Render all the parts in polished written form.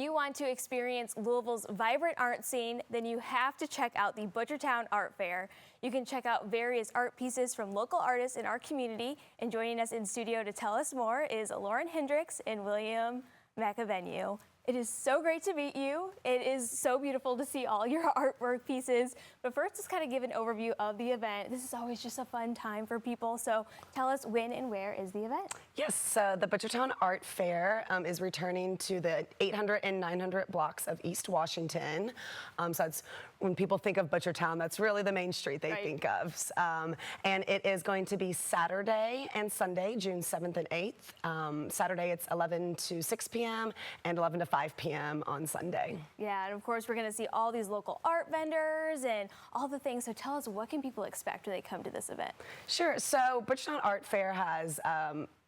you want to experience Louisville's vibrant art scene, then you have to check out the Butchertown Art Fair. You can check out various art pieces from local artists in our community. And joining us in studio to tell us more is Lauren Hendricks and William McAvenue. It is so great to meet you. It is so beautiful to see all your artwork pieces. But first, let's kind of give an overview of the event. This is always just a fun time for people. So tell us when and where is the event? Yes, the Butchertown Art Fair is returning to the 800 and 900 blocks of East Washington. So that's when people think of Butchertown, that's really the main street they think of. And it is going to be Saturday and Sunday, June 7th and 8th. Saturday it's 11 to 6 p.m. and 11 to 5 p.m. on Sunday. Yeah, and of course we're going to see all these local art vendors and all the things. So tell us, what can people expect when they come to this event? Sure. So Butchertown Art Fair has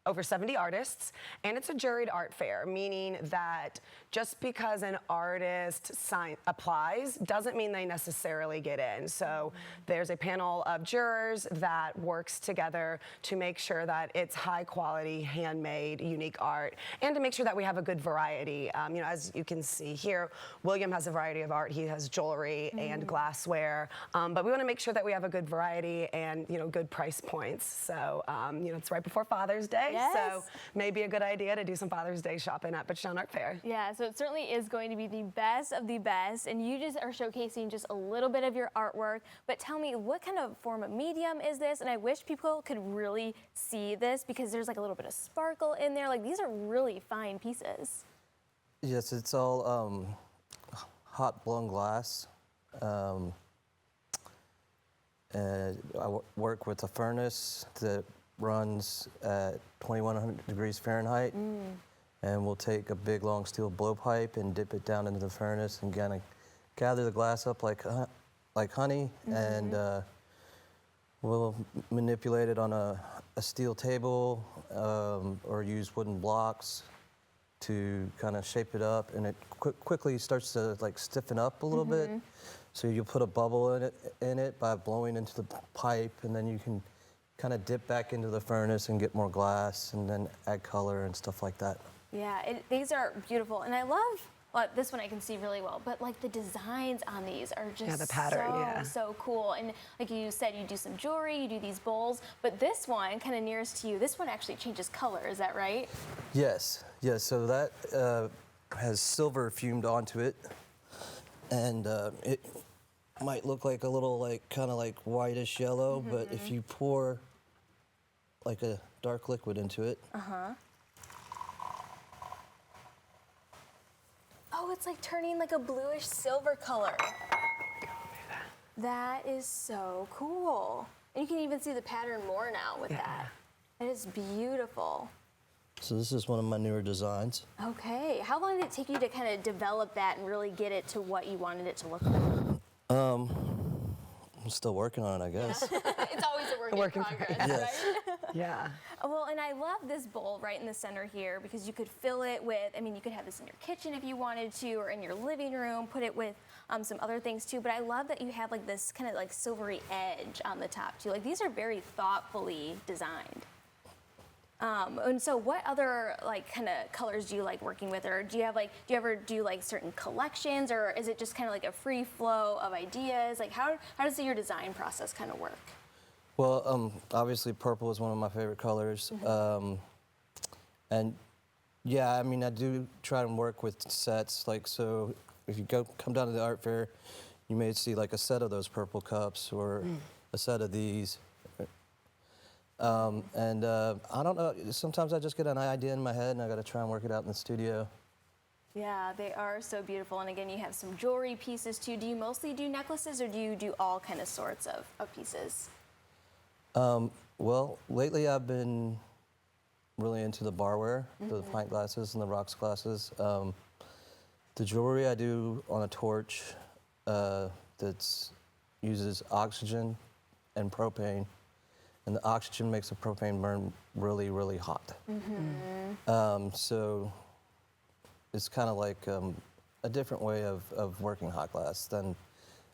over 70 artists, and it's a juried art fair, meaning that just because an artist applies doesn't mean they necessarily get in. So there's a panel of jurors that works together to make sure that it's high quality, handmade, unique art, and to make sure that we have a good variety. You know, as you can see here, William has a variety of art. He has jewelry and glassware, but we want to make sure that we have a good variety and, you know, good price points. So, you know, it's right before Father's Day. Yes. So maybe a good idea to do some Father's Day shopping at Butchertown Art Fair. Yeah, so it certainly is going to be the best of the best, and you just are showcasing just a little bit of your artwork. But tell me, what kind of form of medium is this? And I wish people could really see this because there's like a little bit of sparkle in there. Like, these are really fine pieces. Yes, it's all hot blown glass. And I work with a furnace that runs at 2100 degrees Fahrenheit, and we'll take a big long steel blowpipe and dip it down into the furnace and kind of gather the glass up like honey, and we'll manipulate it on a steel table or use wooden blocks to kind of shape it up, and it quickly starts to like stiffen up a little bit. So you'll put a bubble in it by blowing into the pipe, and then you can kind of dip back into the furnace and get more glass and then add color and stuff like that. Yeah, these are beautiful, and I love, well, this one I can see really well, but like the designs on these are just the pattern, so cool. And like you said, you do some jewelry, you do these bowls, but this one, kind of nearest to you, this one actually changes color, is that right? Yes, yes, so that has silver fumed onto it, and it might look like a little like kind of like whitish yellow, but if you pour like a dark liquid into it. Oh, it's like turning like a bluish silver color. That is so cool. And you can even see the pattern more now with that. It is beautiful. So this is one of my newer designs. Okay, how long did it take you to kind of develop that and really get it to what you wanted it to look like? I'm still working on it, I guess. It's always a work in progress, right? Yeah. Well, and I love this bowl right in the center here because you could fill it with, I mean, you could have this in your kitchen if you wanted to, or in your living room, put it with some other things too. But I love that you have like this kind of like silvery edge on the top too. Like, these are very thoughtfully designed. And so what other like kind of colors do you like working with, or do you have like, do you ever do like certain collections, or is it just kind of like a free flow of ideas? Like, how does your design process kind of work? Well, obviously purple is one of my favorite colors. And yeah, I mean, I do try and work with sets. Like, so if you come down to the art fair, you may see like a set of those purple cups or a set of these. And I don't know, sometimes I just get an idea in my head and I gotta try and work it out in the studio. Yeah, they are so beautiful. And again, you have some jewelry pieces too. Do you mostly do necklaces, or do you do all kind of sorts of pieces? Well, lately I've been really into the barware, the pint glasses and the rocks glasses. The jewelry I do on a torch that uses oxygen and propane. And the oxygen makes the propane burn really, really hot. So it's kind of like a different way of working hot glass than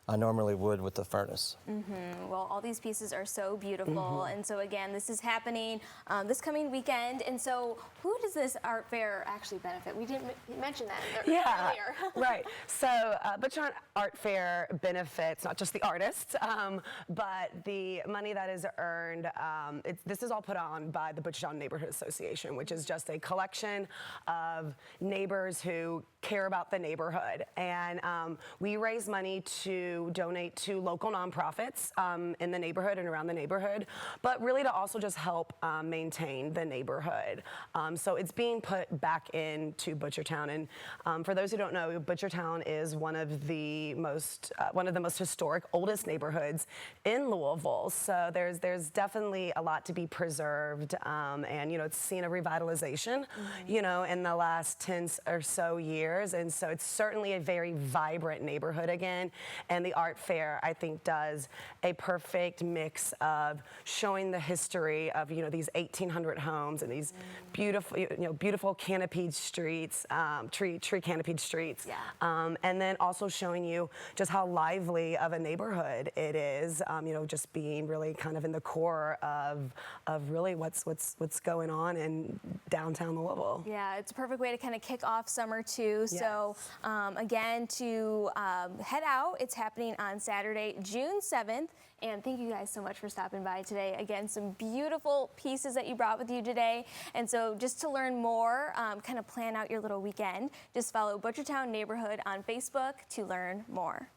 I normally would with the furnace. Well, all these pieces are so beautiful, and so again, this is happening this coming weekend. And so, who does this art fair actually benefit? We didn't mention that earlier. Right. So, Butchertown Art Fair benefits not just the artists, but the money that is earned. This is all put on by the Butchertown Neighborhood Association, which is just a collection of neighbors who care about the neighborhood, and we raise money to donate to local nonprofits in the neighborhood and around the neighborhood, but really to also just help maintain the neighborhood. So it's being put back into Butchertown, and for those who don't know, Butchertown is one of the most historic, oldest neighborhoods in Louisville. So there's definitely a lot to be preserved, and it's seen a revitalization, in the last 10 or so years, and so it's certainly a very vibrant neighborhood again. And the art fair, I think, does a perfect mix of showing the history of these 1,800 homes and these beautiful canopied streets, tree canopied streets, and then also showing you just how lively of a neighborhood it is. Just being really kind of in the core of really what's going on in downtown Louisville. Yeah, it's a perfect way to kind of kick off summer too. Yes. So again, to head out, it's happening on Saturday, June 7th. And thank you guys so much for stopping by today. Again, some beautiful pieces that you brought with you today. And so just to learn more, kind of plan out your little weekend, just follow Butchertown Neighborhood on Facebook to learn more.